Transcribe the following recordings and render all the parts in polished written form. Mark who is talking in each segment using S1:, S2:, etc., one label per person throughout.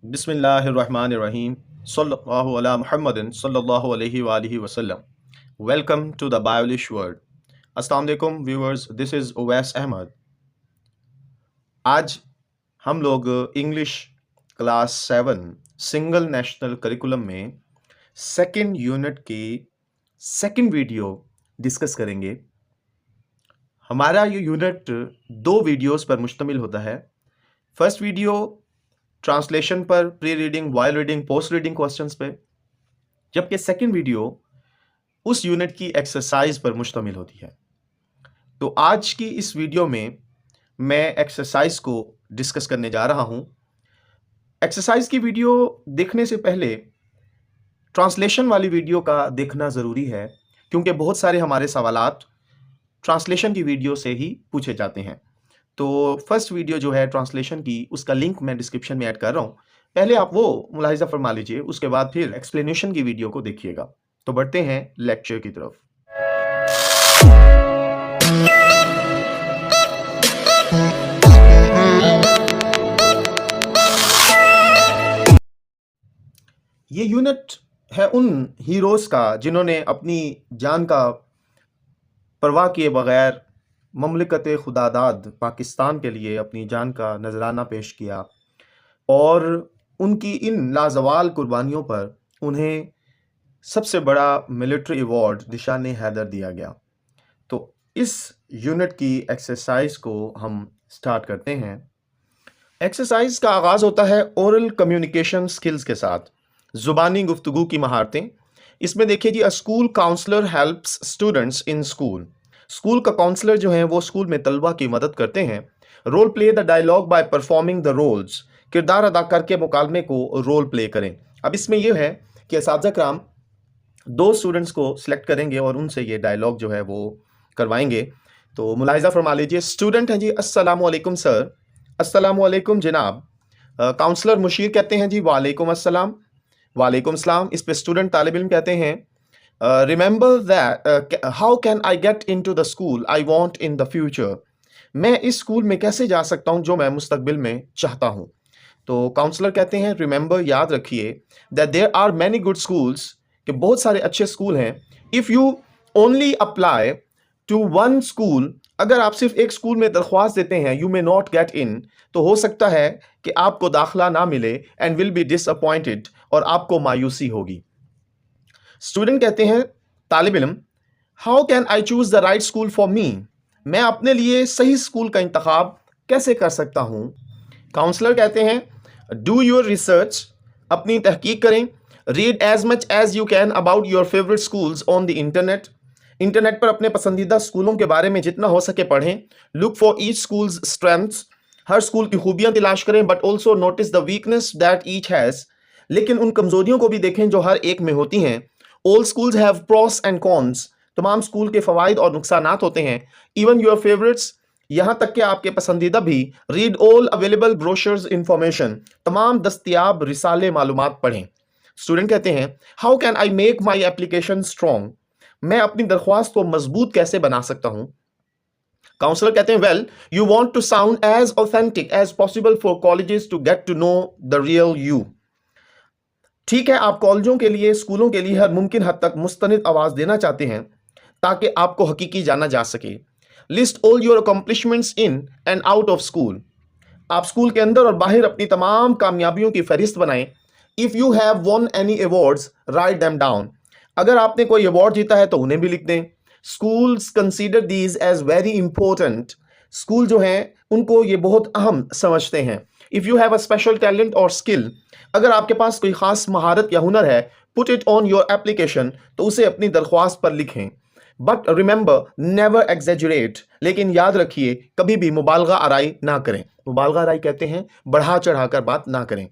S1: Bismillahirrahmanirrahim. Sallallahu ala Muhammadin sallallahu alayhi wa alihi wasallam. Welcome to the Biblish world. Assalamu alaikum viewers. This is Uwais Ahmad. आज हम लोग English class 7 single national curriculum में second unit की second video discuss करेंगे। हमारा ये unit 2 videos पर मुश्तमिल होता है। फर्स्ट वीडियो ट्रांसलेशन पर, pre reading, while reading, post reading questions पे, जबकि सेकंड वीडियो उस यूनिट की एक्सरसाइज पर मुश्तमिल होती है। तो आज की इस वीडियो में मैं एक्सरसाइज को डिस्कस करने जा रहा हूं। एक्सरसाइज की वीडियो देखने से पहले ट्रांसलेशन वाली वीडियो का देखना ज़रूरी है, क्योंकि बहुत सारे हमारे सवालात ट्रांसलेशन की वीडियो से ही पूछे जाते हैं। तो फर्स्ट वीडियो जो है ट्रांसलेशन की, उसका लिंक मैं डिस्क्रिप्शन में ऐड कर रहा हूँ। पहले आप वो मुलाहिजा फरमा लीजिए, उसके बाद फिर एक्सप्लेनेशन की वीडियो को देखिएगा। तो बढ़ते हैं लेक्चर की तरफ। ये यूनिट है उन हीरोज़ का जिन्होंने अपनी जान का परवाह किए बगैर ममलिकत खुदादाद पाकिस्तान के लिए अपनी जान का नजराना पेश किया, और उनकी इन लाजवाल कुर्बानियों पर उन्हें सबसे बड़ा मिलिट्री अवार्ड निशान हैदर दिया गया। तो इस यूनिट की एक्सरसाइज को हम स्टार्ट करते हैं। एक्सरसाइज का आगाज़ होता है ओरल कम्युनिकेशन स्किल्स के साथ, ज़ुबानी गुफ्तगू की महारतें। इसमें देखिए जी, a school counsellor helps students in school. School का काउंसलर जो है वो स्कूल में तलबा की मदद करते हैं। Role play the dialogue by performing the roles. किरदार अदा करके मुकालमे को रोल प्ले करें। अब इसमें यह है कि असातिज़ा कराम 2 स्टूडेंट्स को सिलेक्ट करेंगे और उनसे ये डायलॉग जो है वो करवाएंगे। तो मुलाहिजा फरमा लीजिए। स्टूडेंट हैं जी, अस्सलामु अलैकुम सर। अस्सलामु अलैकुम जनाब। काउंसलर मुशीर कहते हैं जी वालेकुम अस्सलाम। वालेकुम सलाम। इस पे स्टूडेंट तालिब इल्म कहते हैं remember that how can I get into the school I want in the future. मैं इस स्कूल में कैसे जा सकता हूं जो मैं मुस्तकबिल में चाहता हूं। तो काउंसलर कहते हैं रिमेंबर, याद रखिए, that there are many good schools, कि बहुत सारे अच्छे स्कूल हैं। If you only apply to one school, अगर आप सिर्फ एक स्कूल में दरख्वास्त देते हैं, you may not get in, तो हो सकता है कि आपको दाखिला ना मिले, एंड विल बी डिसअपॉइंटेड, और आपको मायूसी होगी। स्टूडेंट कहते हैं तालिब इल्म, how can I choose the right school for me. मैं अपने लिए सही स्कूल का इंतखाब कैसे कर सकता हूं। काउंसलर कहते हैं डू योर रिसर्च, अपनी तहकीक करें। Read as much as you can about your favourite schools on the internet. Internet पर अपने पसंदीदा स्कूलों के बारे में जितना हो सके पढ़ें। Look for each schools strengths, her school की खूबियां तलाश करें, but also notice the weakness that each has, लेकिन उन कमजोरियों को भी देखें जो हर एक में होती हैं। All schools have pros and cons, तमाम स्कूल के फ़वाइद और नुकसानात होते हैं। इवन योर फेवरेट्स, यहाँ तक कि आपके पसंदीदा भी। Read all available brochures information, तमाम दस्तियाब रिसाले मालूमात पढ़ें। स्टूडेंट कहते हैं how can I make my application strong, मैं अपनी दरख्वास्त को मजबूत कैसे बना सकता हूं। काउंसलर कहते हैं well you want to sound as authentic as possible for colleges to get to know the real you. ठीक है, आप कॉलेजों के लिए, स्कूलों के लिए हर मुमकिन हद तक मुस्तनिद आवाज़ देना चाहते हैं ताकि आपको हकीकी जाना जा सके। List all your accomplishments in and out of school, आप स्कूल के अंदर और बाहर अपनी तमाम कामयाबियों की फहरिस्त बनाएं। If you have one any awards write them down, अगर आपने कोई अवार्ड जीता है तो उन्हें भी लिख दें। Schools consider these as very important, school जो हैं उनको ये बहुत अहम समझते हैं। If you have a special talent और स्किल, अगर आपके पास कोई ख़ास महारत या हुनर है, put it on your application, तो उसे अपनी दरख्वास्त पर लिखें। बट रिमेंबर नेवर एग्जेजरेट, लेकिन याद रखिए कभी भी मुबालगा आराई ना करें। मुबालगा आराई कहते हैं बढ़ा चढ़ाकर बात ना करें।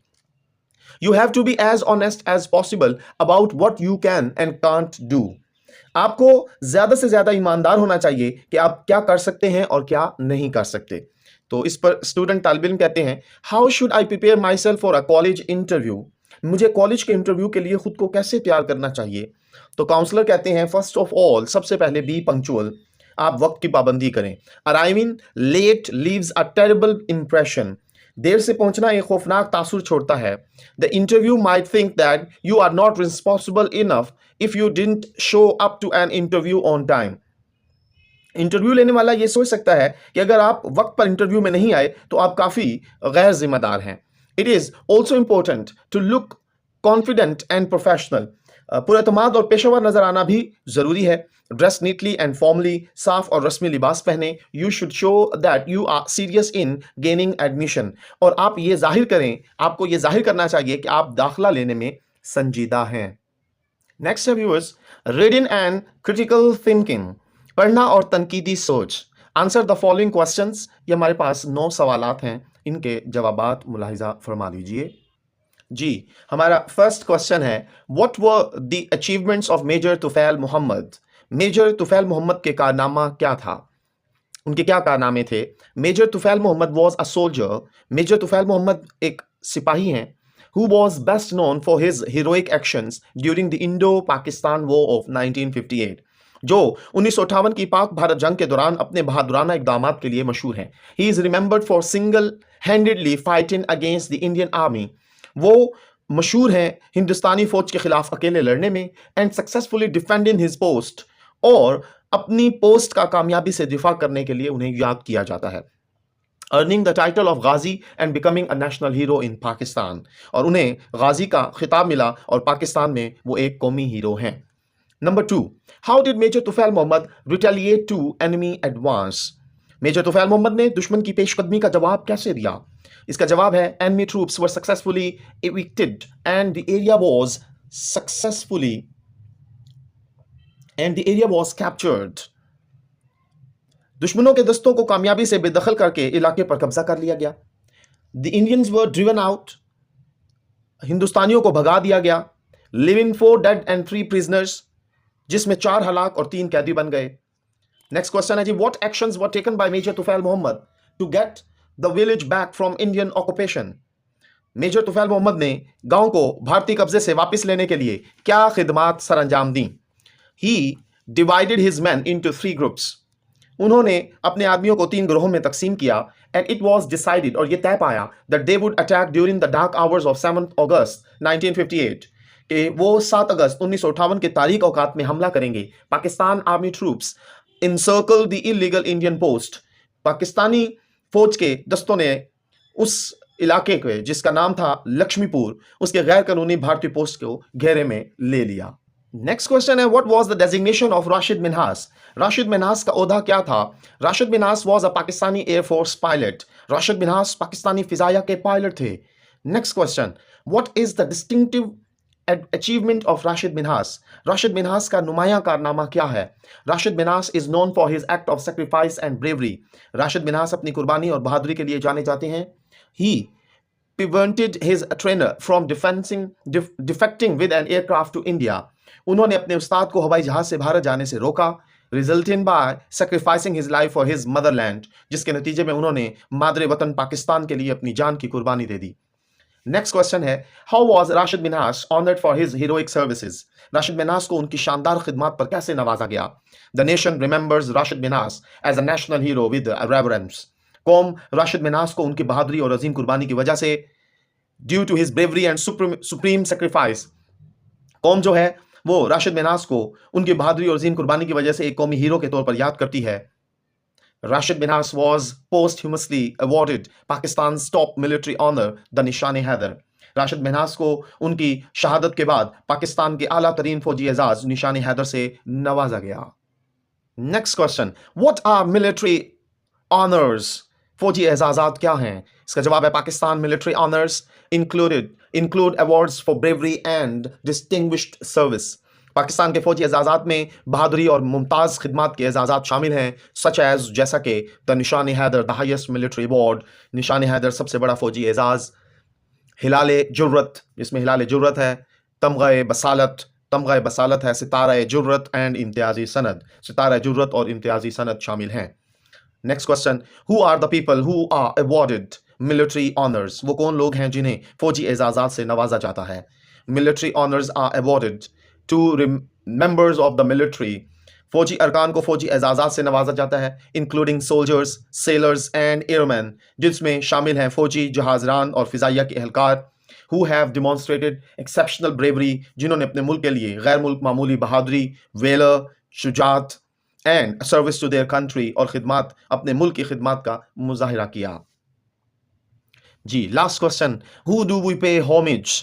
S1: You have to be as honest as possible about what you can and can't do, आपको ज्यादा से ज्यादा ईमानदार होना चाहिए कि आप क्या कर सकते हैं और क्या नहीं कर सकते। तो इस पर स्टूडेंट तालिब इल्म कहते हैं how should I prepare my self for a college interview, मुझे कॉलेज के इंटरव्यू के लिए खुद को कैसे तैयार करना चाहिए। तो काउंसलर कहते हैं फर्स्ट ऑफ ऑल, सबसे पहले बी पंक्चुअल, आप वक्त की पाबंदी करें। Arriving late leaves a terrible impression, देर से पहुंचना एक खौफनाक तासुर छोड़ता है. The interview might think that you are not responsible enough if you didn't show up to an interview on time. Interview लेने वाला ये सोच सकता है कि अगर आप वक्त पर इंटरव्यू में नहीं आए तो आप काफ़ी गैर जिम्मेदार हैं. It is also important to look confident and professional. पुरएतमाद और पेशेवर नजर आना भी ज़रूरी है. ड्रेस नीटली एंड फॉर्मली, साफ और रस्मी लिबास पहने. You should show that you are serious in gaining admission. और आप ये जाहिर करें, आपको ये जाहिर करना चाहिए कि आप दाखिला लेने में संजीदा हैं. नेक्स्ट है viewers, reading and critical thinking. पढ़ना और तनकीदी सोच. Answer the following questions. ये हमारे पास 9 सवालात हैं, इनके जवाबात मुलाहिजा फरमा लीजिए. जी, हमारा फर्स्ट क्वेश्चन है, what were the achievements of Major Tufail Mohammad. Major Tufail Mohammad के कारनामा क्या था, उनके क्या कारनामे थे. Major Tufail Mohammad was a soldier. Major Tufail Mohammad एक सिपाही हैं. who was best known for his heroic actions during the Indo-Pakistan War of 1958, जो 1958 की पाक भारत जंग के दौरान अपने बहादुराना इकदामात के लिए मशहूर हैं. He is remembered for single handedly fighting against the Indian army. वो मशहूर हैं हिंदुस्तानी फौज के खिलाफ अकेले लड़ने में. And successfully defending his post, और अपनी पोस्ट का कामयाबी से दिफा करने के लिए उन्हें याद किया जाता है. Earning the title of Ghazi and becoming a national hero इन पाकिस्तान, और उन्हें गाजी का खिताब मिला और पाकिस्तान में वो एक कौमी हीरो हैं. Number 2, how did Major Tufail Mohammad retaliate to enemy advance. Major Tufail Mohammad ने दुश्मन की पेशकदमी का जवाब कैसे दिया. इसका जवाब है, enemy troops were successfully evicted and the area was captured. दुश्मनों के दस्तों को कामयाबी से बेदखल करके इलाके पर कब्जा कर लिया गया. The Indians were driven out. हिंदुस्तानियों को भगा दिया गया. लिविंग 4 डेड एंड 3 प्रिजनर्स, जिसमें 4 हलाक और 3 कैदी बन गए. नेक्स्ट क्वेश्चन है जी, what actions were taken by major Tufail Mohammad to get the village back from Indian occupation. Major Tufail Mohammad ने गांव को भारतीय कब्जे से वापस लेने के लिए क्या खिदमात सरअंजाम दी. He divided his man into 3 groups. उन्होंने अपने आदमियों को 3 ग्रोहों में तकसीम किया. एंड इट वॉज डिसाइडेड, और यह तय पाया, that they would attack during the dark hours of 7 अगस्त 1958, कि वो 7 अगस्त 1958 के तारीख औकात में हमला करेंगे. Pakistan army troops encircle the illegal Indian post. Pakistani फौज के दस्तों ने उस इलाके के, जिसका नाम था लक्ष्मीपुर, उसके गैर कानूनी भारतीय पोस्ट को घेरे में ले लिया. नेक्स्ट क्वेश्चन है, what was the designation of Rashid Minhas. Rashid Minhas का ओहदा क्या था. Rashid Minhas was a Pakistani air force pilot. Rashid Minhas Pakistani फिजाया के पायलट थे. Next question, what is the distinctive achievement of Rashid Minhas. Rashid Minhas का नुमाया कारनामा क्या है. Rashid Minhas is known for his act of sacrifice and bravery. Rashid Minhas अपनी कुर्बानी और बहादुरी के लिए जाने जाते हैं. ही prevented his trainer from defecting with an aircraft to India. उन्होंने अपने उस्ताद को हवाई जहाज से भारत जाने से रोका. resulting by sacrificing his life for his motherland, जिसके नतीजे में उन्होंने मादरे वतन पाकिस्तान के लिए अपनी जान की कुर्बानी दे दी. नेक्स्ट क्वेश्चन है, how was Rashid Minhas honoured for his heroic services. Rashid Minhas को उनकी शानदार खिदमत पर कैसे नवाजा गया. The nation remembers Rashid Minhas as a national hero with reverence. कौम राशिद मिन्हास को उनकी बहादुरी और अजीम कुर्बानी की वजह से, due to his bravery and supreme sacrifice, कौम जो है वो राशिद मिन्हास को उनकी बहादुरी और अजीम कुर्बानी की वजह से एक कौमी हीरो के तौर पर याद करती है. Rashid Minhas was posthumously awarded Pakistan's top military honor, the निशान-ए-हैदर. Rashid Minhas को उनकी शहादत के बाद पाकिस्तान के आला तरीन फौजी एजाज निशान-ए-हैदर से नवाजा गया. Next question, what are military honours. फौजी एजाजात क्या हैं. इसका जवाब है, Pakistan military honours include awards for bravery and distinguished service. Pakistan के फौजी एजाजात में बहादुरी और मुमताज़ खिदमत के एजाजात शामिल हैं, सच एज जैसा कि the Nishan-e-Haider, the highest military award. Nishan-e-Haider सबसे बड़ा फौजी एजाज. हिलाल-ए-जुर्रत, जिसमें हिलाल-ए-जुर्रत है. तमगा बसालत है. सितारा-ए-जुर्रत एंड इम्तियाजी सनद. सितारा-ए-जुर्रत और इम्तियाजी सनद शामिल हैं. Next question, who are the people who are awarded military honours. वो कौन लोग हैं जिन्हें फौजी एजाजात से नवाजा जाता है. Military honours are awarded to members of the military फौजी अरकान को फौजी एजाज़ात से नवाजा जाता है, including soldiers, sellers and airman, जिसमें शामिल हैं फौजी, जहाजरान और फ़िज़ाइया के एहलकार, who have demonstrated exceptional bravery, जिन्होंने अपने मुल्क के लिए गैर मुल्क मामूली बहादुरी, वेलर, शुजात and service to their country और खिदमात, अपने मुल्क की खिदमात का मुजाहिरा किया। जी, last question, who do we pay homage?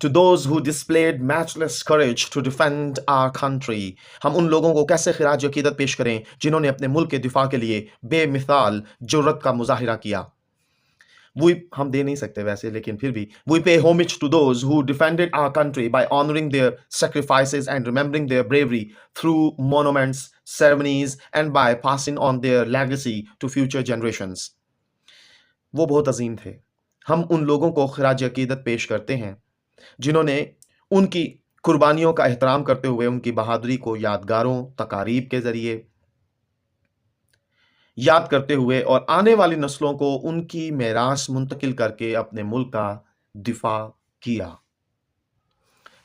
S1: To those who displayed matchless courage to defend our country. हम उन लोगों को कैसे खिराज अकीदत पेश करें जिन्होंने अपने मुल्क के दिफा के लिए बेमिसाल जुर्रत का मुजाहिरा किया। हम दे नहीं सकते वैसे, लेकिन फिर भी we pay homage to those who defended our country by honoring their sacrifices and remembering their bravery through monuments, ceremonies and by passing on their legacy to future generations. वो बहुत अजीम थे। हम उन लोगों को खिराज अकीदत पेश करते हैं जिन्होंने उनकी कुर्बानियों का एहतराम करते हुए उनकी बहादुरी को यादगारों, तकारीब के ज़रिए याद करते हुए और आने वाली नस्लों को उनकी मेरास मुंतकिल करके अपने मुल्क का दिफा किया।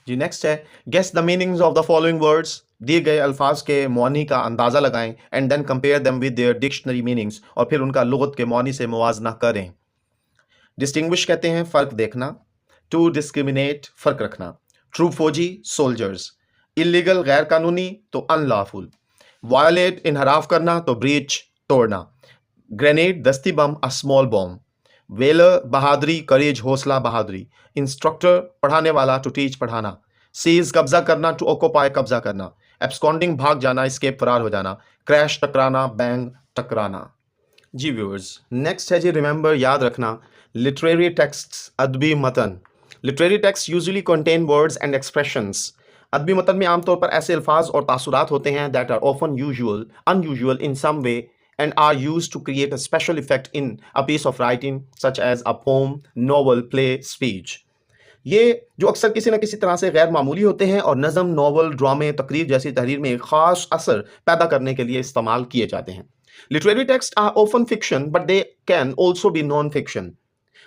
S1: जी, नेक्स्ट है, guess the meanings of the following words. दिए गए अल्फाज के मौनी का अंदाज़ा लगाएं and then compare them with their dictionary meanings, और फिर उनका लुगत के मौनी से मुवाजना करें। डिस्टिंग्विश कहते हैं फ़र्क देखना, टू डिस्क्रिमिनेट फ़र्क रखना, ट्रू फौजी सोल्जर्स, इलीगल गैर कानूनी तो अनलॉफुल, वायलेट इनहराफ करना तो ब्रीच तोड़ना, ग्रेनेड दस्ती बम अ स्मॉल बॉम्ब, वेलर बहादुरी करेज हौसला बहादुरी, इंस्ट्रक्टर पढ़ाने वाला टू टीच पढ़ाना, सीज कब्जा करना टू ऑक्यूपाई कब्जा करना, एब्सकॉन्डिंग भाग जाना एस्केप फरार हो जाना, क्रैश टकराना बैंग टकराना। जी व्यूअर्स, नेक्स्ट है जी रिमेंबर याद रखना, लिटरेरी टेक्स्ट्स अदबी मतन। Literary text usually contain words and expressions. अदबी मतन में आमतौर पर ऐसे अल्फाज और तासुरात होते हैं that are often unusual in some way and are used to create a special effect in a piece of writing such as a poem, novel, play, speech. ये जो अक्सर किसी न किसी तरह से गैर मामूली होते हैं और नज़म, नॉवल, ड्रामे, तकरीर जैसी तहरीर में एक ख़ास असर पैदा करने के लिए इस्तेमाल किए जाते हैं। Literary text are often fiction but they can also be non fiction.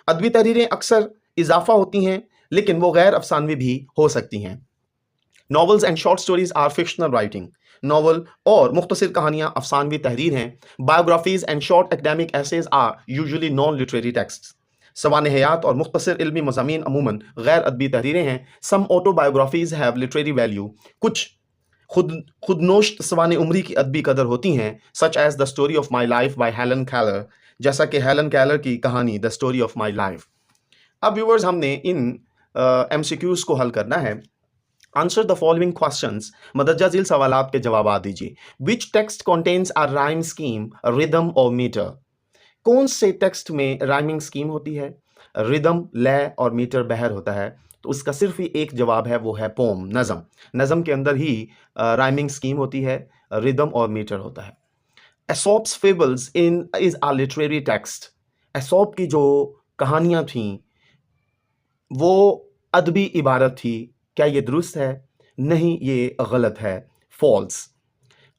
S1: अदबी तहरीरें अक्सर इजाफा होती हैं लेकिन वो गैर अफसानवी भी हो सकती हैं। Novels and short stories are fictional writing. Novel और मुख्तसर कहानियां अफसानवी तहरीर हैं। Biographies and short academic essays are usually non literary text. सवान हयात और मुख्तसर इल्मी मज़ामीन अमूमन गैर अदबी तहरीरें हैं। Some autobiographies have literary value. कुछ खुदनोश्त सवान उम्री की अदबी कदर होती हैं, such as the story of my life by Helen Keller, जैसा कि हेलन केलर की कहानी the story of my life. अब व्यूअर्स, हमने इन MCQs को हल करना है। आंसर द फॉलोइंग क्वेश्चंस, मदरजा झील सवालात के जवाब दीजिए। Which text contains a rhyme scheme, rhythm और मीटर? कौन से टेक्स्ट में राइमिंग स्कीम होती है, रिदम लय और मीटर बहर होता है? तो उसका सिर्फ ही एक जवाब है, वो है पोम, नज़म। नज़म के अंदर ही राइमिंग स्कीम होती है, रिदम और मीटर होता है। Aesop's fables is a literary text. Aesop की जो कहानियाँ थीं वो अदबी इबारत थी। क्या ये दुरुस्त है? नहीं, ये गलत है, फॉल्स।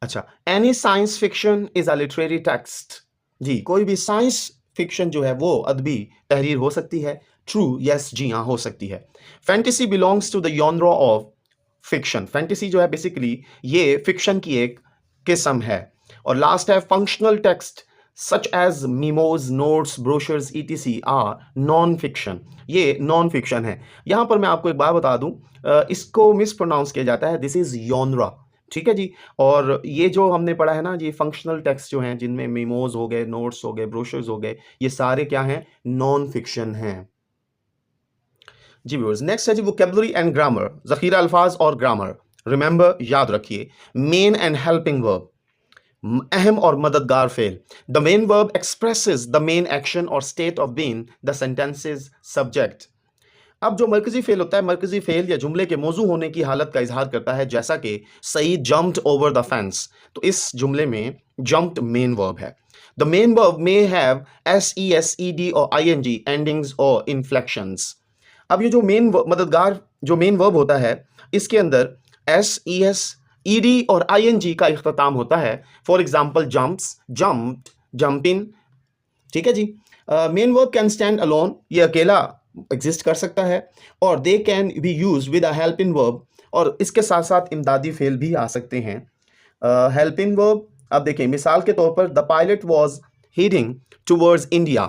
S1: अच्छा, any science fiction is a literary text. जी, कोई भी साइंस फिक्शन जो है वो अदबी तहरीर हो सकती है। ट्रू, यस, जी हाँ, हो सकती है। Fantasy belongs to the genre of fiction. Fantasy जो है बेसिकली ये फिक्शन की एक किस्म है। और लास्ट है functional text such as memos, notes, brochures, etc. are non-fiction. ये non-fiction है। यहाँ पर मैं आपको एक बात बता दूँ, इसको मिस प्रोनाउंस किया जाता है, दिस इज योनरा, ठीक है जी। और ये जो हमने पढ़ा है ना जी, फंक्शनल टेक्स्ट जो हैं जिनमें मेमोज हो गए, नोट्स हो गए, ब्रोशर्स हो गए, ये सारे क्या हैं? नॉन फिक्शन हैं। जी व्यूअर्स, नेक्स्ट है जी वोकैबुलरी एंड ग्रामर, ज़ख़ीरा अल्फाज और ग्रामर। रिमेंबर, याद रखिए, मेन एंड हेल्पिंग वर्ब, अहम और मददगार फेल। The main verb expresses the main action और state of being the sentence's subject. अब जो मरकजी फेल होता है, मरकजी फेल या जुमले के मौजू होने की हालत का इजहार करता है, जैसा कि Saeed jumped over the fence. तो इस जुमले में जम्प्ड मेन वर्ब है। The main verb may have SES, ED और ING एंडिंग्स और इन्फ्लेक्शंस। अब ये जो मददगार जो मेन वर्ब होता है, इसके अंदर SES, ED और ING का इख्तिताम होता है। For example jumps, jumped, jumping, ठीक है जी। Main verb can stand alone, ये अकेला एग्जिस्ट कर सकता है। और they can be use with a helping verb, और इसके साथ साथ इमदादी फेल भी आ सकते हैं। हेल्पिंग वर्ब, अब देखें मिसाल के तौर पर the pilot was heading towards India,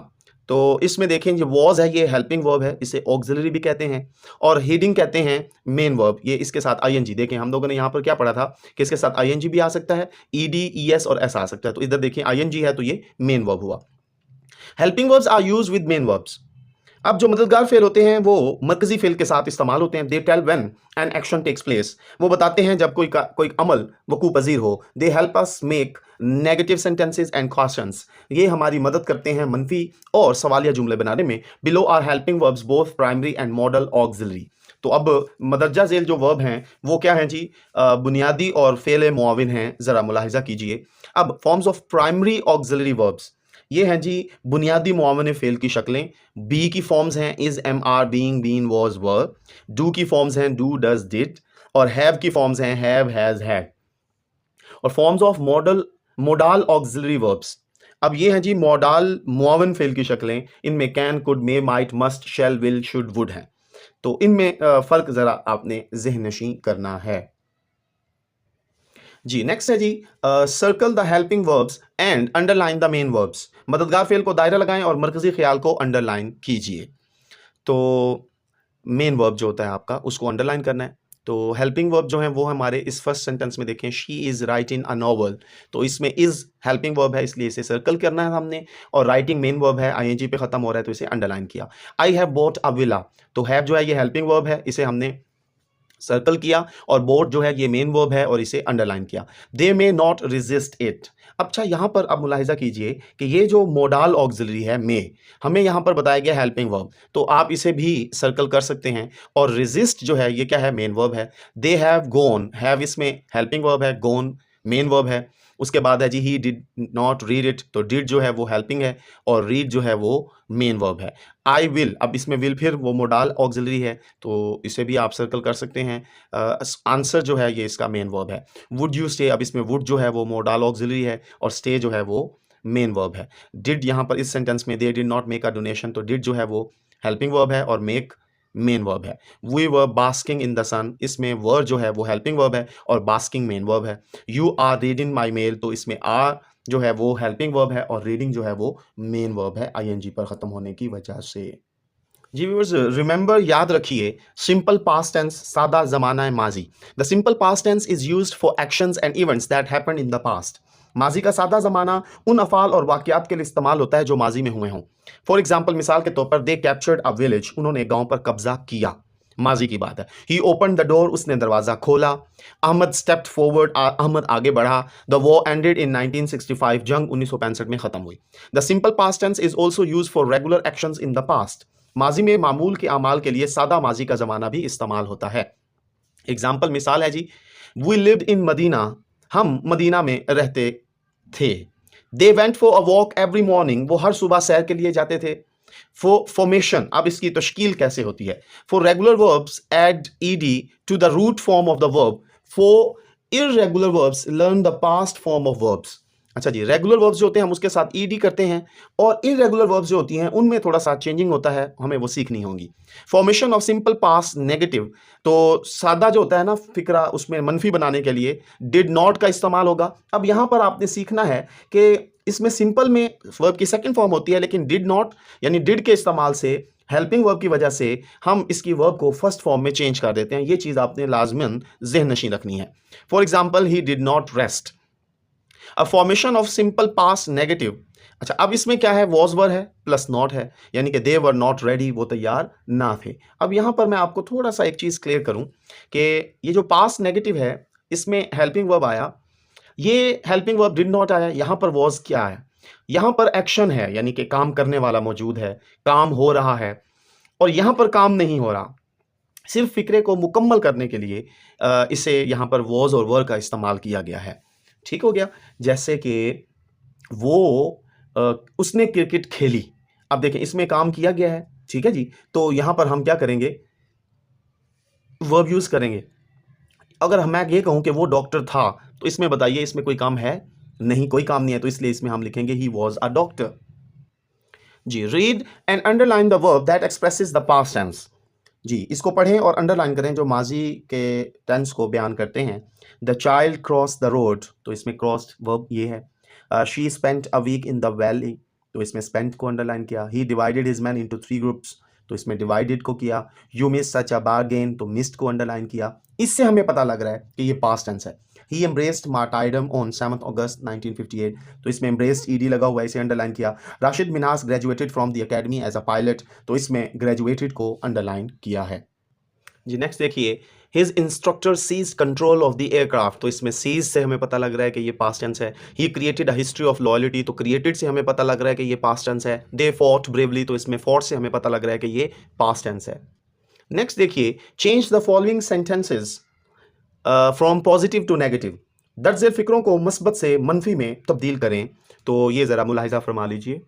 S1: तो इसमें देखें जो वॉज है ये हेल्पिंग वर्ब है, इसे ऑक्सिलरी भी कहते हैं, और हीडिंग कहते हैं मेन वर्ब। ये इसके साथ आईएनजी, देखें हम लोगों ने यहाँ पर क्या पढ़ा था कि इसके साथ आईएनजी भी आ सकता है, ईडी, ईएस और एस आ सकता है, तो इधर देखिए आईएनजी है तो ये मेन वर्ब हुआ। Helping verbs are used with main verbs. अब जो मददगार फेल होते हैं वो मरकजी फेल के साथ इस्तेमाल होते हैं। They tell when an action takes place, वो बताते हैं जब कोई अमल वकू पजीर हो। They help us make negative sentences and questions, ये हमारी मदद करते हैं मनफी और सवालिया जुमले बनाने में। Below are helping verbs both primary and modal auxiliary. तो अब मदरजा झेल जो वर्ब हैं वो क्या हैं जी, बुनियादी और फेल मुआविन हैं, ज़रा मुलाहिजा कीजिए। अब forms of primary auxiliary verbs ये हैं जी बुनियादी मुआवने फेल की शक्लें। बी की फॉर्म्स हैं is, am, are, being, been, was, were. Do की फॉर्म्स हैं डू, डज, डिड। और हैव की फॉर्म्स हैं हैव, हैज, हैड। और forms of modal auxiliary verbs, अब ये हैं जी मोडाल मुआवन फेल की शक्लें। इनमें can, could, may, might, must, shall, will, should, would हैं। तो इनमें फर्क जरा आपने ज़हन नशीं करना है जी। नेक्स्ट है जी circle the helping verbs and underline the main verbs. मददगार फेल को दायरा लगाएं और मरकजी ख्याल को अंडरलाइन कीजिए। तो मेन वर्ब जो होता है आपका उसको अंडरलाइन करना है। तो हेल्पिंग वर्ब जो है वो हमारे इस फर्स्ट सेंटेंस में देखें, she is writing a novel, तो इसमें इज़ हेल्पिंग वर्ब है इसलिए इसे सर्कल करना है हमने। और राइटिंग मेन वर्ब है, आईएनजी पे ख़त्म हो रहा है तो इसे अंडरलाइन किया। I have bought a villa, तो हैव जो है ये हेल्पिंग वर्ब है, इसे हमने सर्कल किया। और बोट जो है ये मेन वर्ब है और इसे अंडरलाइन किया। दे मे नॉट रेजिस्ट इट। अच्छा यहाँ पर अब मुलाहिजा कीजिए कि ये जो मोडाल ऑक्सिलरी है मे, हमें यहाँ पर बताया गया हेल्पिंग वर्ब, तो आप इसे भी सर्कल कर सकते हैं। और रेजिस्ट जो है ये क्या है, मेन वर्ब है। दे हैव गोन, हैव इसमें हेल्पिंग वर्ब है, गोन मेन वर्ब है। उसके बाद है जी he did not read it, तो डिड जो है वो हेल्पिंग है और रीड जो है वो मेन वर्ब है। आई विल, अब इसमें विल फिर वो मोडाल ऑक्सिलरी है तो इसे भी आप सर्कल कर सकते हैं। आंसर जो है ये इसका मेन वर्ब है। वुड यू स्टे, अब इसमें वुड जो है वो मोडाल ऑक्सिलरी है और स्टे जो है वो मेन वर्ब है। डिड यहाँ पर इस सेंटेंस में they did not make a donation, तो डिड जो है वो हेल्पिंग वर्ब है और मेक मेन वर्ब है। We were basking in the sun, इसमें वर जो है वो हेल्पिंग वर्ब है और बास्किंग मेन वर्ब है। You are reading my mail, तो इसमें आर जो है वो हेल्पिंग वर्ब है और रीडिंग जो है वो मेन वर्ब है आईएनजी पर ख़त्म होने की वजह से। जी व्यूअर्स, रिमेंबर, याद रखिए, सिंपल पास्ट टेंस सादा ज़माना माजी। The simple past tense is used for actions and events that happened in the past. माजी का सादा ज़माना उन अफ़ाल और वाक़यात के लिए इस्तेमाल होता है जो माजी में हुए हों। फॉर एग्जाम्पल, मिसाल के तौर पर दे कैप्चर्ड अ विलेज, उन्होंने गांव पर कब्जा किया, माजी की बात है। ही ओपन द डोर, उसने दरवाज़ा खोला। अहमद स्टेप्ड फॉरवर्ड, अहमद आगे बढ़ा। द वॉर एंडेड इन 1965, जंग 1965 में ख़त्म हुई। The simple past tense is also use for regular actions in the past. माजी में मामूल के अमाल के लिए सादा माजी का ज़माना भी इस्तेमाल होता है। एग्जाम्पल, मिसाल है जी, वी लिव्ड इन मदीना, हम मदीना में रहते थे। They went for a walk every morning, वो हर सुबह सैर के लिए जाते थे। फॉर्मेशन, अब इसकी तश्कील कैसे होती है। For regular verbs add ED to the root form of the verb. For irregular verbs learn the past form of verbs. अच्छा जी, रेगुलर वर्ब्स जो होते हैं हम उसके साथ ईडी करते हैं और इररेगुलर वर्ब्स जो होती हैं उनमें थोड़ा सा चेंजिंग होता है, हमें वो सीखनी होंगी। Formation of simple past negative, तो सादा जो होता है ना फिक्रा, उसमें मनफी बनाने के लिए डिड नॉट का इस्तेमाल होगा। अब यहाँ पर आपने सीखना है कि इसमें सिंपल में वर्ब की सेकंड फॉर्म होती है, लेकिन डिड नॉट यानी डिड के इस्तेमाल से हेल्पिंग वर्ब की वजह से हम इसकी वर्ब को फर्स्ट फॉर्म में चेंज कर देते हैं। ये चीज़ आपने लाजमन ज़हन नशीं रखनी है। For example, he did not rest. A formation of simple past negative, अच्छा अब इसमें क्या है, वॉज वर है प्लस नॉट है, यानी कि दे वर नॉट रेडी, वो तैयार ना थे। अब यहाँ पर मैं आपको थोड़ा सा एक चीज़ क्लियर करूँ कि ये जो पास्ट नेगेटिव है इसमें हेल्पिंग वर्ब आया, ये हेल्पिंग वर्ब डिड नॉट आया, यहाँ पर वॉज क्या है, यहाँ पर एक्शन है यानी कि काम करने वाला मौजूद है, काम हो रहा है। और यहाँ पर काम नहीं हो रहा, सिर्फ फिक्रे को मुकम्मल करने के लिए इसे यहाँ पर वॉज और वर का इस्तेमाल किया गया है। ठीक हो गया। जैसे कि वो उसने क्रिकेट खेली, अब देखें इसमें काम किया गया है, ठीक है जी, तो यहाँ पर हम क्या करेंगे, वर्ब यूज़ करेंगे। अगर मैं ये कहूँ कि वो डॉक्टर था, तो इसमें बताइए इसमें कोई काम है नहीं, कोई काम नहीं है, तो इसलिए इसमें हम लिखेंगे ही वॉज अ डॉक्टर जी। Read and underline the verb that expresses the past tense. जी, इसको पढ़ें और अंडरलाइन करें जो माजी के टेंस को बयान करते हैं। The child cross the road, तो इसमें क्रॉस्ड वर्ब ये है। She spent a week in the valley, तो इसमें स्पेंट को अंडरलाइन किया। He divided his man into 3 groups, तो इसमें डिवाइडेड को किया। You miss such a bargain, तो मिस्ड को अंडरलाइन किया। इससे हमें पता लग रहा है कि ये पास्ट टेंस है। ही एम्ब्रेस्ड मार्टाइडम ऑन 7 अगस्त 1958, तो इसमें एम्ब्रेस्ड ईडी लगा हुआ है, इसे अंडरलाइन किया। Rashid Minhas graduated from the academy as a pilot, तो इसमें ग्रेजुएटेड को अंडरलाइन किया है। जी नेक्स्ट देखिए, his instructor seize control of the aircraft, तो इसमें सीज से हमें पता लग रहा है कि ये पास्ट टेंस है। He created a history of loyalty, तो क्रिएटेड से हमें पता लग रहा है कि ये पास्ट टेंस है। दे फॉट ब्रेवली, तो इसमें फॉट से हमें पता लग रहा है कि ये पास्ट टेंस है। नेक्स्ट देखिए, change the following sentences from positive to negative, दर्ज फिक्रों को मस्बत से मनफी में तब्दील करें। तो ये ज़रा मुलाहिजा फरमा लीजिए।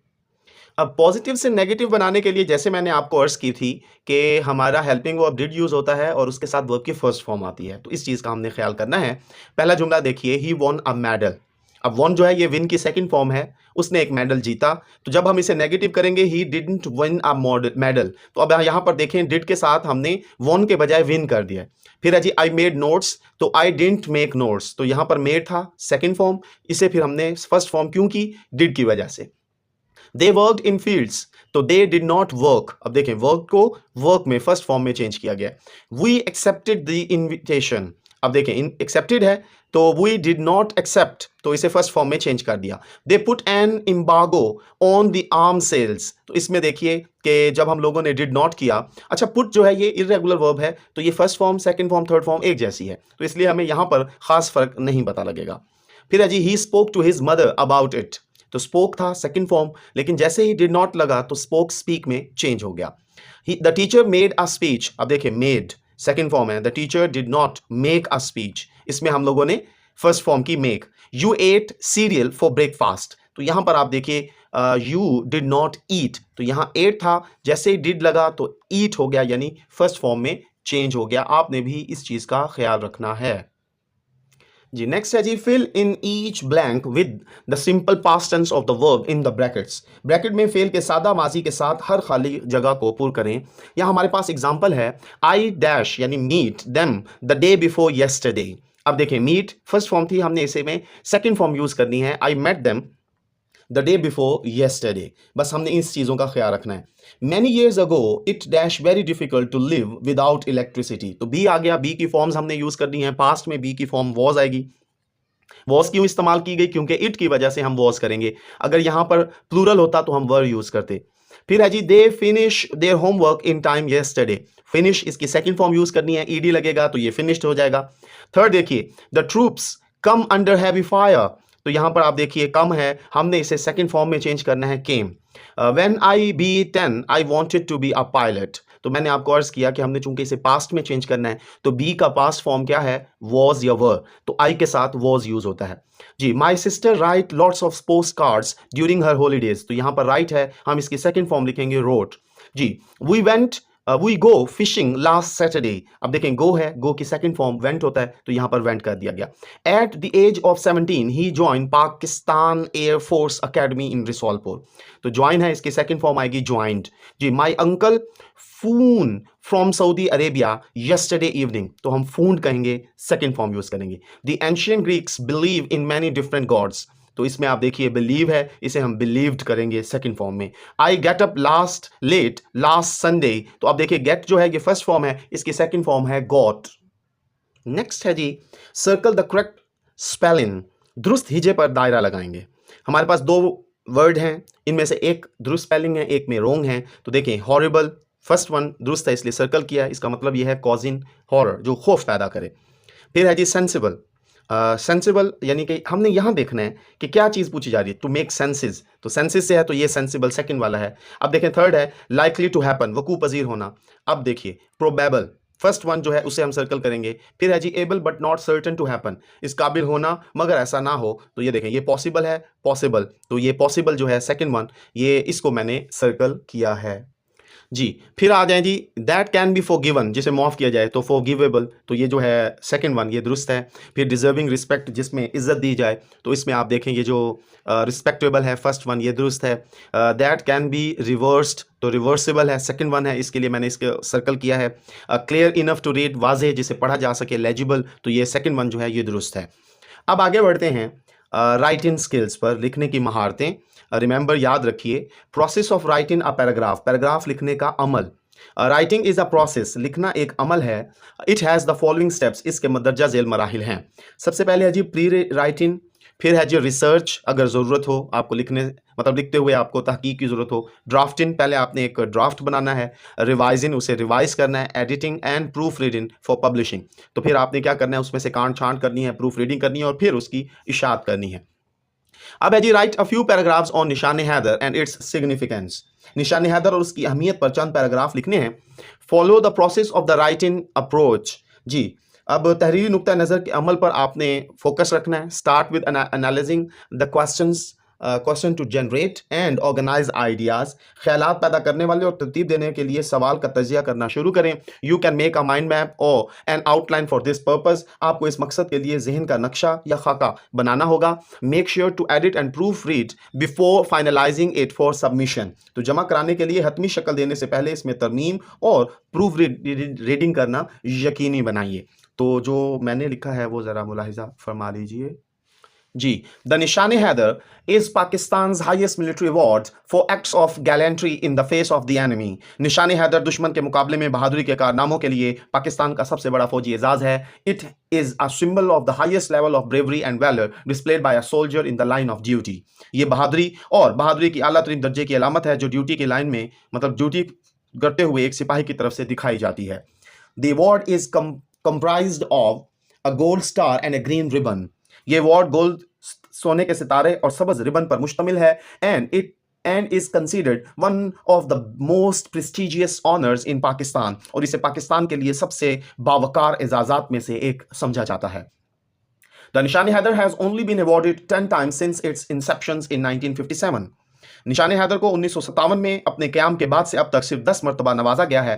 S1: अब पॉजिटिव से नेगेटिव बनाने के लिए जैसे मैंने आपको अर्ज़ की थी कि हमारा हेल्पिंग वर्ब डिड यूज़ होता है और उसके साथ वर्ब की फर्स्ट फॉर्म आती है, तो इस चीज़ का हमने ख्याल करना है। पहला जुमला देखिए, ही वॉन अ मेडल। अब वॉन जो है ये विन की सेकंड फॉर्म है, उसने एक मेडल जीता। तो जब हम इसे नेगेटिव करेंगे, he didn't win a medal, तो अब यहाँ पर देखें डिड के साथ हमने वॉन के बजाय विन कर दिया। फिर है जी आई मेड नोट्स, तो आई डिडंट मेक नोट्स, तो यहाँ पर मेड था सेकेंड फॉर्म, इसे फिर हमने फर्स्ट फॉर्म क्यों की, डिड की वजह से। दे वर्कड इन फील्ड्स, तो दे डिड नॉट वर्क, अब देखें वर्क को वर्क में फर्स्ट फॉर्म में चेंज किया गया। वी एक्सेप्टेड द इन्विटेशन, अब देखें एक्सेप्टेड है तो वी डिड नॉट एक्सेप्ट, तो इसे फर्स्ट फॉर्म में चेंज कर दिया। They put an embargo on the arm sales, तो इसमें देखिए कि जब हम लोगों ने डिड नॉट किया, अच्छा पुट जो है ये इर्रेगुलर वर्ब है, तो ये first form second form third form एक जैसी है, तो इसलिए हमें यहां पर खास फर्क नहीं पता लगेगा। फिर है जी he spoke to his mother about it, तो स्पोक था सेकंड फॉर्म, लेकिन जैसे ही डिड नॉट लगा तो स्पोक स्पीक में चेंज हो गया। The teacher made a speech, अब देखिए मेड सेकंड फॉर्म है, the teacher did not make a speech, इसमें हम लोगों ने फर्स्ट फॉर्म की make. You ate cereal for breakfast, तो यहां पर आप देखिए यू डिड नॉट ईट, तो यहां एट था, जैसे ही डिड लगा तो ईट हो गया, यानी फर्स्ट फॉर्म में चेंज हो गया। आपने भी इस चीज का ख्याल रखना है। जी नेक्स्ट है जी, fill in each blank with the simple past tense of the verb in the brackets, bracket में फेल के सादा माजी के साथ हर खाली जगह को पूर करें। यहाँ हमारे पास एग्जांपल है, आई डैश यानी meet them the day before yesterday. अब देखें मीट फर्स्ट फॉर्म थी, हमने इसे में सेकंड फॉर्म यूज करनी है, I met them the day before yesterday, बस हमने इस चीज़ों का ख्याल रखना है। Many years ago it dash very difficult to live without electricity, तो बी आ गया, बी की फॉर्म्स हमने यूज करनी है। पास्ट में बी की फॉर्म वॉज आएगी। वॉज क्यों इस्तेमाल की गई, क्योंकि इट की वजह से हम वॉज करेंगे, अगर यहां पर प्लूरल होता तो हम वर यूज करते। फिर है जी, they finish their homework in time yesterday, finish इसकी सेकंड फॉर्म यूज करनी है, ईडी लगेगा तो ये फिनिश्ड हो जाएगा। थर्ड देखिए, the troops come under heavy fire, तो यहां पर आप देखिए कम है, हमने इसे सेकंड फॉर्म में चेंज करना है, came. When I be 10 I wanted to be a pilot, तो मैंने आपको अर्ज किया कि हमने चूंकि इसे पास्ट में चेंज करना है, तो बी का पास्ट फॉर्म क्या है, वॉज या वर, तो आई के साथ वॉज यूज होता है। जी, my sister write lots of postcards during her holidays, तो यहां पर राइट है, हम इसकी सेकंड फॉर्म लिखेंगे रोट। जी, we go fishing last Saturday, अब देखें गो है, गो की सेकंड फॉर्म वेंट होता है, तो यहां पर वेंट कर दिया गया। At the age of 17 he join Pakistan air force academy in Risalpur, तो ज्वाइन है, इसकी सेकंड फॉर्म आएगी ज्वाइंट। जी, my uncle phone from Saudi Arabia yesterday evening, तो हम फून कहेंगे, सेकंड फॉर्म यूज करेंगे। The ancient Greeks believe in many different gods, तो इसमें आप देखिए बिलीव है, इसे हम बिलीव्ड करेंगे सेकंड फॉर्म में। I get up late last Sunday, तो आप देखिए गेट जो है ये फर्स्ट फॉर्म है, इसकी सेकंड फॉर्म है गॉट। नेक्स्ट है जी, सर्कल द करेक्ट स्पेलिंग, दुरुस्त हिजे पर दायरा लगाएंगे। हमारे पास दो वर्ड हैं, इनमें से एक दुरुस्त स्पेलिंग है, एक में रोंग है, तो देखें हॉरिबल फर्स्ट वन दुरुस्त है इसलिए सर्कल किया, इसका मतलब यह है कॉजिंग हॉरर, जो खौफ पैदा करे। फिर है जी सेंसिबल, सेंसिबल यानी कि हमने यहां देखना है कि क्या चीज पूछी जा रही है, टू मेक सेंसेस, तो सेंसेस से है तो ये सेंसिबल सेकंड वाला है। अब देखें थर्ड है लाइकली टू हैपन, वकू पजीर होना। अब देखिए प्रोबेबल फर्स्ट वन जो है उसे हम सर्कल करेंगे। फिर है जी able but not certain to happen, इस काबिल होना मगर ऐसा ना हो, तो ये देखें ये पॉसिबल है, पॉसिबल, तो ये पॉसिबल जो है सेकंड वन, ये इसको मैंने सर्कल किया है। जी, फिर आ जाएँ जी, दैट कैन बी फॉरगिवन, जिसे माफ़ किया जाए, तो फॉरगिवेबल, तो ये जो है सेकंड वन, ये दुरुस्त है। फिर डिज़र्विंग रिस्पेक्ट, जिसमें इज़्ज़त दी जाए, तो इसमें आप देखें ये जो रिस्पेक्टेबल है, फर्स्ट वन, ये दुरुस्त है। दैट कैन बी रिवर्स्ड, तो रिवर्सिबल है, सेकंड वन है, इसके लिए मैंने इसको सर्कल किया है। क्लियर इनफ टू रीड, वाज़ेह, जिसे पढ़ा जा सके, लेजिबल, तो ये सेकंड वन जो है ये दुरुस्त है। अब आगे बढ़ते हैं राइटिंग स्किल्स पर, लिखने की महारतें। रिमेंबर, याद रखिए, process of writing a paragraph, paragraph लिखने का अमल। राइटिंग इज़ अ प्रोसेस, लिखना एक अमल है। It has the following steps, इसके मदरजा झेल मराहिल हैं। सबसे पहले है जी प्री राइटिंग, फिर है जी रिसर्च, अगर ज़रूरत हो आपको लिखने, मतलब लिखते हुए आपको तहकीक की ज़रूरत हो। ड्राफ्टिंग, पहले आपने एक ड्राफ्ट बनाना है। रिवाइजिंग, उसे रिवाइज करना है। Editing and proof reading for publishing, तो फिर आपने क्या करना है, उसमें से काट छांट करनी है, प्रूफ रीडिंग करनी है और फिर उसकी इशाअत करनी है। अब है जी write a few paragraphs on Nishan Haider and its significance, निशान हैदर और उसकी अहमियत पर चंद पैराग्राफ लिखने हैं। Follow the process of the writing approach, जी, अब तहरीरी नुक्ता नज़र के अमल पर आपने फोकस रखना है। Start with analysing the question to generate and organise ideas, ख्यालात पैदा करने वाले और तरतीब देने के लिए सवाल का तजिया करना शुरू करें। You can make a mind map और an outline for this purpose, आपको इस मकसद के लिए जहन का नक्शा या खाका बनाना होगा। Make sure to edit and proof read before finalising it for submission, तो जमा कराने के लिए हतमी शक्ल देने से पहले इसमें तरमीम और प्रूफ रीडिंग करना यकीनी बनाइए। तो जो मैंने लिखा है वो ज़रा मुलाहिजा फरमा लीजिए। जी, the Nishan Haider is Pakistan highest military award for acts of gallantry in the face of the enemy. Nishan Haider दुश्मन के मुकाबले में बहादुरी के कारनामों के लिए पाकिस्तान का सबसे बड़ा फौजी एजाज है। It is a symbol of the highest level of bravery and valour displayed by a soldier in the line of duty. ये बहादुरी और बहादुरी की आला तरीन दर्जे की अलामत है जो ड्यूटी की लाइन में, मतलब ड्यूटी करते हुए एक सिपाही की तरफ से दिखाई जाती है। The award is comprised of a gold star and a green ribbon. ये अवार्ड गोल्ड, सोने के सितारे और सबज रिबन पर मुश्तमिल है। and is considered one of the most prestigious honors in Pakistan, और इसे पाकिस्तान के लिए सबसे बावकार एजाज़ात में से एक समझा जाता है। The Nishan Haider has only been awarded 10 times since its inception in 1957. निशान हैदर को 1957 में अपने क़याम के बाद से अब तक सिर्फ 10 मरतबा नवाजा गया है।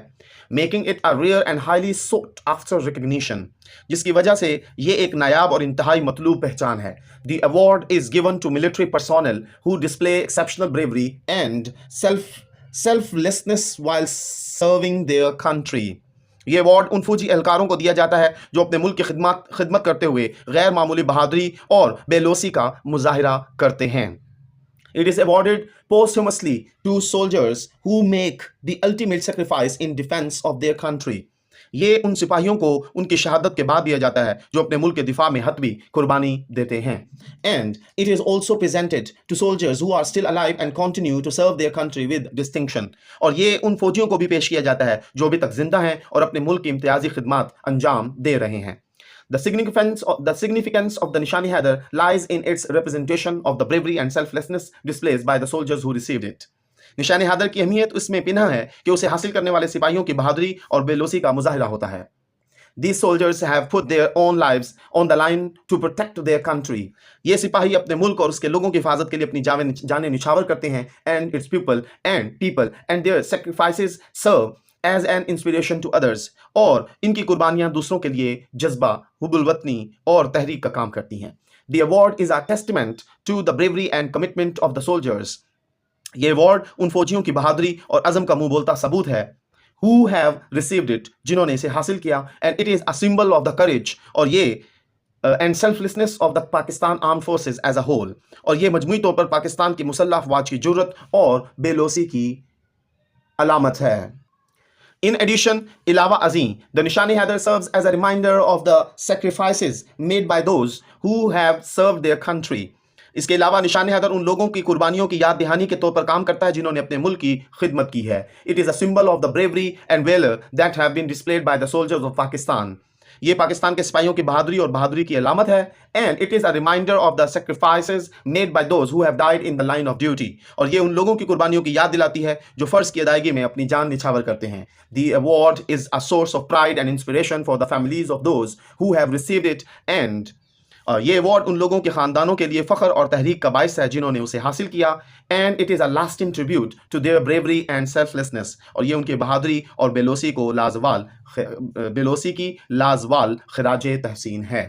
S1: Making it a rare and highly sought after recognition, जिसकी वजह से ये एक नायाब और इंतहाई मतलूब पहचान है। The award is given to military personnel who display exceptional bravery and selflessness while serving their country. ये अवार्ड उन फौजी एहलकारों को दिया जाता है जो अपने मुल्क की खिदमत करते हुए गैर मामूली बहादुरी और बेलोसी का मुजाहिरा करते हैं। It is awarded posthumously to soldiers who make the ultimate sacrifice in defense of their country. ये उन सिपाहियों को उनकी शहादत के बाद दिया जाता है जो अपने मुल्क के दिफा में हतमी कुर्बानी देते हैं। And it is also presented to soldiers who are still alive and continue to serve their country with distinction. और ये उन फौजियों को भी पेश किया जाता है जो अभी तक जिंदा हैं और अपने मुल्क की इम्तियाजी खिदमत अंजाम दे रहे हैं। The significance of the Nishani Haider lies in its representation of the bravery and selflessness displayed by the soldiers who received it. निशान हैदर की अहमियत उसमें पिना है कि उसे हासिल करने वाले सिपाहियों की बहादुरी और बेलोसी का मुजाहिरा होता है। These soldiers have put their own lives on the line to protect their country. ये सिपाही अपने मुल्क और उसके लोगों की हिफाजत के लिए अपनी जानें निछावर करते हैं and its people and their sacrifices serve as an inspiration to others. और इनकी कुर्बानियां दूसरों के लिए जज्बा, हुब्बुल वतनी और तहरीक का काम करती हैं। The award is a testament to the bravery and commitment of the soldiers. ये अवार्ड उन फौजियों की बहादुरी और अज़म का मुंह बोलता सबूत है who have received it, जिन्होंने इसे हासिल किया, and it is a symbol of the courage और ये and selflessness of the Pakistan Armed Forces as a whole, और ये मजमूई तौर पर पाकिस्तान की मुसल्लह अफवाज की जुर्रत और बेलोसी की अलामत है। In addition, इलावा अज़ीं, the Nishani Haider serves as a reminder of the sacrifices made by those who have served their country. इसके अलावा निशान हैदर उन लोगों की कुर्बानियों की याद दहानी के तौर पर काम करता है जिन्होंने अपने मुल्क की खिदमत की है। It is a symbol of the bravery and valour that have been displayed by the soldiers of Pakistan. ये पाकिस्तान के सिपाहियों की बहादुरी और बहादुरी की अलामत है। And it is a reminder of the sacrifices made by those who have died in the line of duty, और ये उन लोगों की कुर्बानियों की याद दिलाती है जो फ़र्ज की अदायगी में अपनी जान निछावर करते हैं। The award is a source of pride and inspiration for the families of those who have received it and ये अवार्ड उन लोगों के ख़ानदानों के लिए फ़ख्र और तहरीक का बायस है जिन्होंने उसे हासिल किया, and it is a lasting tribute to their bravery and selflessness, और ये उनके बहादुरी और बेलोसी की लाजवाल खराज तहसीन है।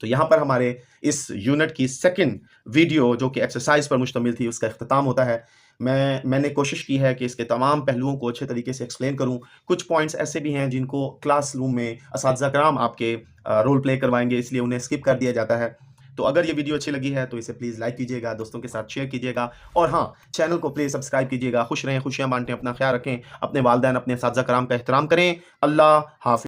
S1: तो यहाँ पर हमारे इस यूनिट की सेकंड वीडियो जो कि एक्सरसाइज पर मुश्तमिल थी उसका इख्तिताम होता है। मैंने कोशिश की है कि इसके तमाम पहलुओं को अच्छे तरीके से एक्सप्लेन करूँ। कुछ पॉइंट्स ऐसे भी हैं जिनको क्लासरूम में असातिज़ा कराम आपके रोल प्ले करवाएंगे, इसलिए उन्हें स्किप कर दिया जाता है। तो अगर ये वीडियो अच्छी लगी है तो इसे प्लीज़ लाइक कीजिएगा, दोस्तों के साथ शेयर कीजिएगा, और हाँ, चैनल को प्लीज़ सब्सक्राइब कीजिएगा। खुश रहें, खुशियाँ बांटें, अपना ख्याल रखें, अपने वालिदैन, अपने असातिज़ा कराम का एहतराम करें। अल्लाह हाफ़िज़।